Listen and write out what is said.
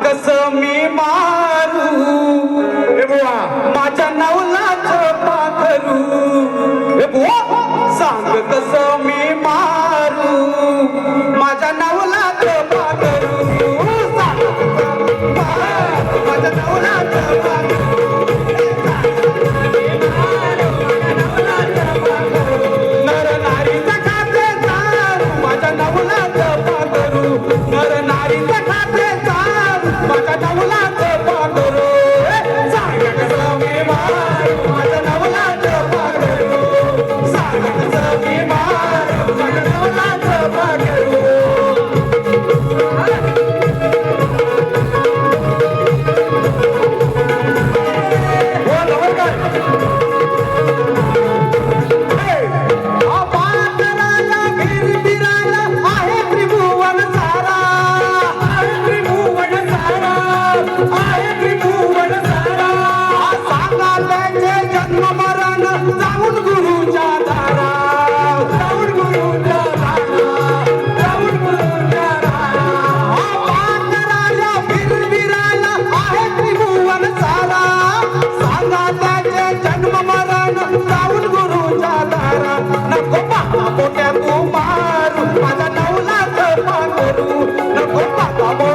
कसं मी मारू ए बुवा माझ्या नवलाच पाखरू हे बुवा सांग कसं मी मारू माझ्या नवलाच पाखरू सांग कसं मी मारू माझ्या नवलाच पाखरू नर नारीचा खाते चाल माझ्या नवलाच पाखरू नर नारीचा खाते चाल माझ्या नवलाच पाखरू सांग कसं मी मारू माझ्या नवलाच पाखरू सांग कसं मी मारू माझ्या नवलाच पाखरू जाऊन गुरुच्या दारा जाऊन गुरुच्या दारा जाऊन गुरुच्या दारा पांढराला फिरविराला आहे त्रिभुवन सारा सांगा त्याचे जन्म मरण जाऊन गुरुच्या दारा नको बाबा मोठ्या तू मारू माझा नवलाच पाखरू नको बाबा